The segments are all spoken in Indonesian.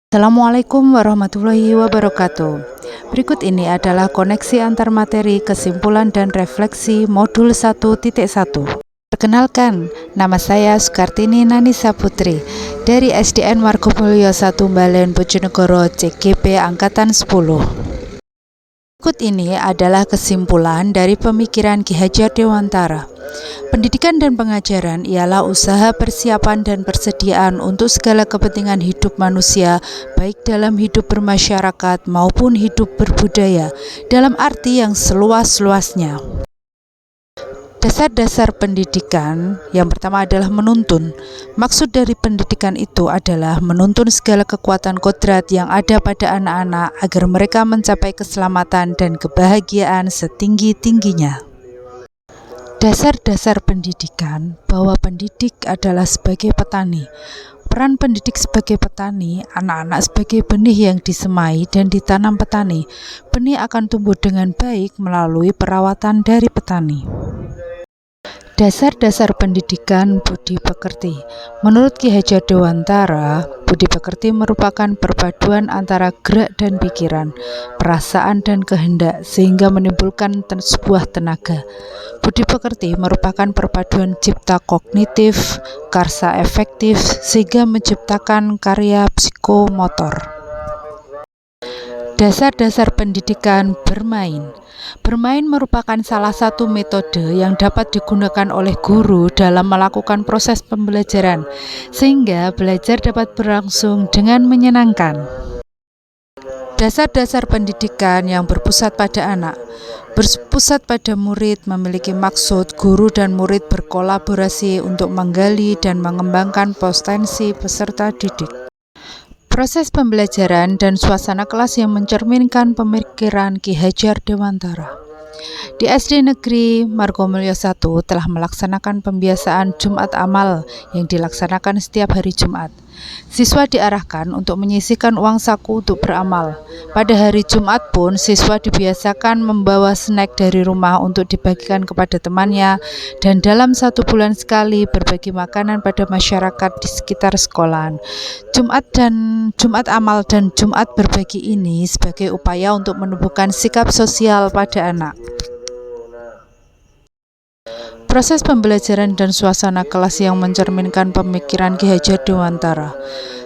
Assalamualaikum warahmatullahi wabarakatuh. Berikut ini adalah koneksi antar materi, kesimpulan dan refleksi modul 1.1. Perkenalkan, nama saya Sukartini Nanisa Putri dari SDN Margomulyo 1 Balen Bojonegoro CGP Angkatan 10. Berikut ini adalah kesimpulan dari pemikiran Ki Hajar Dewantara. Pendidikan dan pengajaran ialah usaha persiapan dan persediaan untuk segala kepentingan hidup manusia, baik dalam hidup bermasyarakat maupun hidup berbudaya, dalam arti yang seluas-luasnya. Dasar-dasar pendidikan yang pertama adalah menuntun. Maksud dari pendidikan itu adalah menuntun segala kekuatan kodrat yang ada pada anak-anak agar mereka mencapai keselamatan dan kebahagiaan setinggi-tingginya. Dasar-dasar pendidikan bahwa pendidik adalah sebagai petani. Peran pendidik sebagai petani, anak-anak sebagai benih yang disemai dan ditanam petani. Benih akan tumbuh dengan baik melalui perawatan dari petani. Dasar-dasar pendidikan budi pekerti. Menurut Ki Hajar Dewantara, budi pekerti merupakan perpaduan antara gerak dan pikiran, perasaan dan kehendak, sehingga menimbulkan sebuah tenaga. Budi pekerti merupakan perpaduan cipta kognitif, karsa efektif, sehingga menciptakan karya psikomotor. Dasar-dasar pendidikan bermain. Bermain merupakan salah satu metode yang dapat digunakan oleh guru dalam melakukan proses pembelajaran, sehingga belajar dapat berlangsung dengan menyenangkan. Dasar-dasar pendidikan yang berpusat pada anak. Berpusat pada murid memiliki maksud guru dan murid berkolaborasi untuk menggali dan mengembangkan potensi peserta didik. Proses pembelajaran dan suasana kelas yang mencerminkan pemikiran Ki Hajar Dewantara. Di SD Negeri Margomulyo 1 telah melaksanakan pembiasaan Jumat Amal yang dilaksanakan setiap hari Jumat. Siswa diarahkan untuk menyisihkan uang saku untuk beramal. Pada hari Jumat pun siswa dibiasakan membawa snack dari rumah untuk dibagikan kepada temannya, dan dalam 1 bulan sekali berbagi makanan pada masyarakat di sekitar sekolahan. Jumat Amal dan Jumat berbagi ini sebagai upaya untuk menumbuhkan sikap sosial pada anak. Proses pembelajaran dan suasana kelas yang mencerminkan pemikiran Ki Hajar Dewantara.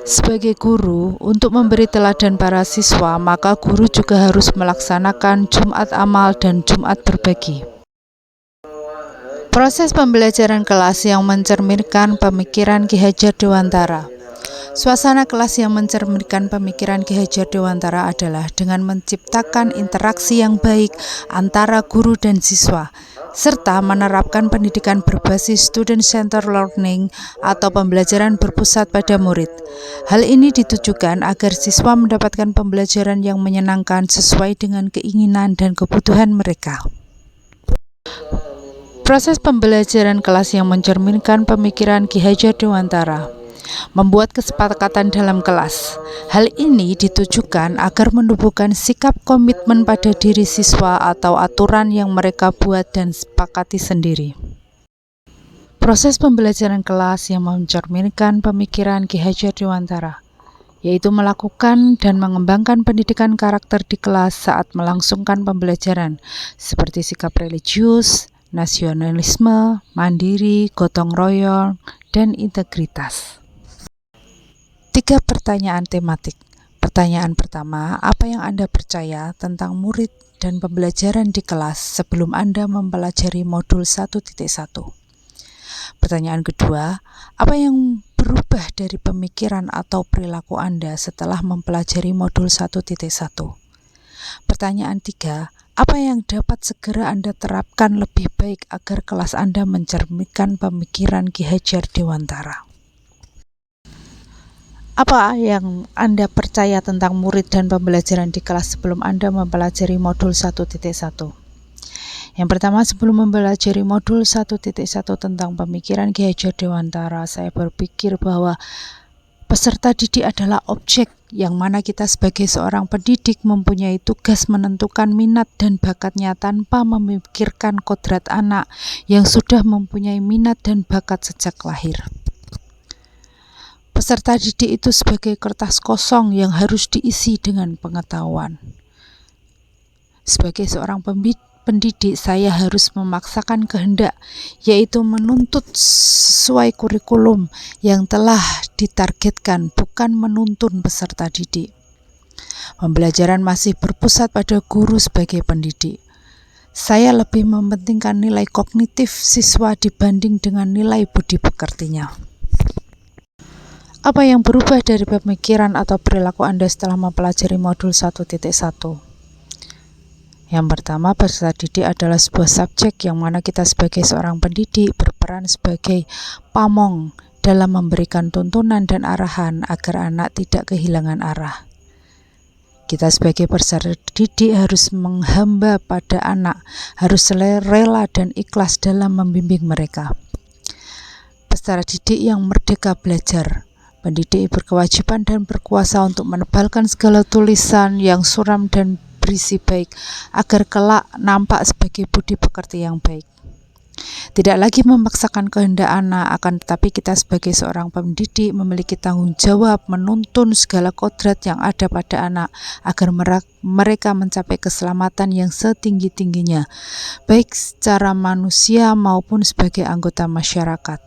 Sebagai guru, untuk memberi teladan para siswa, maka guru juga harus melaksanakan Jumat Amal dan Jumat berbagi. Proses pembelajaran kelas yang mencerminkan pemikiran Ki Hajar Dewantara. Suasana kelas yang mencerminkan pemikiran Ki Hajar Dewantara adalah dengan menciptakan interaksi yang baik antara guru dan siswa, serta menerapkan pendidikan berbasis student-centered learning atau pembelajaran berpusat pada murid. Hal ini ditujukan agar siswa mendapatkan pembelajaran yang menyenangkan sesuai dengan keinginan dan kebutuhan mereka. Proses pembelajaran kelas yang mencerminkan pemikiran Ki Hajar Dewantara. Membuat kesepakatan dalam kelas. Hal ini ditujukan agar menumbuhkan sikap komitmen pada diri siswa atau aturan yang mereka buat dan sepakati sendiri. Proses pembelajaran kelas yang mencerminkan pemikiran Ki Hajar Dewantara, yaitu melakukan dan mengembangkan pendidikan karakter di kelas saat melangsungkan pembelajaran, seperti sikap religius, nasionalisme, mandiri, gotong royong, dan integritas. 3 pertanyaan tematik. Pertanyaan pertama, apa yang Anda percaya tentang murid dan pembelajaran di kelas sebelum Anda mempelajari modul 1.1? Pertanyaan kedua, apa yang berubah dari pemikiran atau perilaku Anda setelah mempelajari modul 1.1? Pertanyaan 3, apa yang dapat segera Anda terapkan lebih baik agar kelas Anda mencerminkan pemikiran Ki Hajar Dewantara? Apa yang Anda percaya tentang murid dan pembelajaran di kelas sebelum Anda mempelajari modul 1.1? Yang pertama, sebelum mempelajari modul 1.1 tentang pemikiran Ki Hajar Dewantara, saya berpikir bahwa peserta didik adalah objek yang mana kita sebagai seorang pendidik mempunyai tugas menentukan minat dan bakatnya tanpa memikirkan kodrat anak yang sudah mempunyai minat dan bakat sejak lahir. Peserta didik itu sebagai kertas kosong yang harus diisi dengan pengetahuan. Sebagai seorang pendidik, saya harus memaksakan kehendak, yaitu menuntut sesuai kurikulum yang telah ditargetkan, bukan menuntun peserta didik. Pembelajaran masih berpusat pada guru sebagai pendidik. Saya lebih mementingkan nilai kognitif siswa dibanding dengan nilai budi pekertinya. Apa yang berubah dari pemikiran atau perilaku Anda setelah mempelajari modul 1.1? Yang pertama, peserta didik adalah sebuah subjek yang mana kita sebagai seorang pendidik berperan sebagai pamong dalam memberikan tuntunan dan arahan agar anak tidak kehilangan arah. Kita sebagai peserta didik harus menghamba pada anak, harus rela dan ikhlas dalam membimbing mereka. Peserta didik yang merdeka belajar. Pendidik berkewajiban dan berkuasa untuk menebalkan segala tulisan yang suram dan berisi baik, agar kelak nampak sebagai budi pekerti yang baik. Tidak lagi memaksakan kehendak anak, akan tetapi kita sebagai seorang pendidik memiliki tanggung jawab menuntun segala kodrat yang ada pada anak, agar mereka mencapai keselamatan yang setinggi-tingginya, baik secara manusia maupun sebagai anggota masyarakat.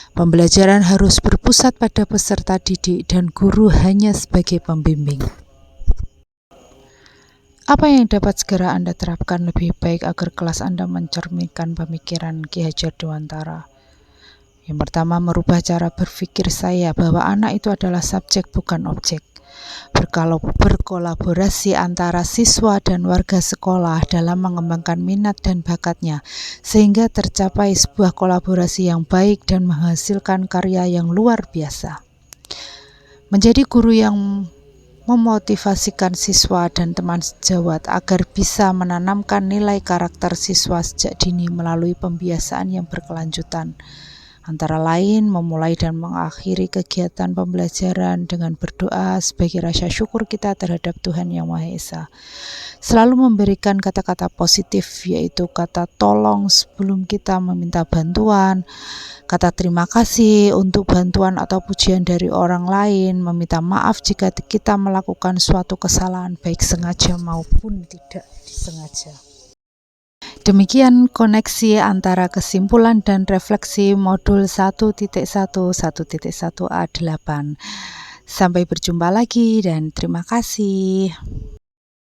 Pembelajaran harus berpusat pada peserta didik dan guru hanya sebagai pembimbing. Apa yang dapat segera Anda terapkan lebih baik agar kelas Anda mencerminkan pemikiran Ki Hajar Dewantara? Yang pertama, merubah cara berpikir saya bahwa anak itu adalah subjek bukan objek. Berkolaborasi antara siswa dan warga sekolah dalam mengembangkan minat dan bakatnya, sehingga tercapai sebuah kolaborasi yang baik dan menghasilkan karya yang luar biasa. Menjadi guru yang memotivasikan siswa dan teman sejawat agar bisa menanamkan nilai karakter siswa sejak dini melalui pembiasaan yang berkelanjutan. Antara lain, memulai dan mengakhiri kegiatan pembelajaran dengan berdoa sebagai rasa syukur kita terhadap Tuhan Yang Maha Esa. Selalu memberikan kata-kata positif, yaitu kata tolong sebelum kita meminta bantuan, kata terima kasih untuk bantuan atau pujian dari orang lain, meminta maaf jika kita melakukan suatu kesalahan baik sengaja maupun tidak disengaja. Demikian koneksi antara kesimpulan dan refleksi modul 1.1.1.A8. Sampai berjumpa lagi dan terima kasih.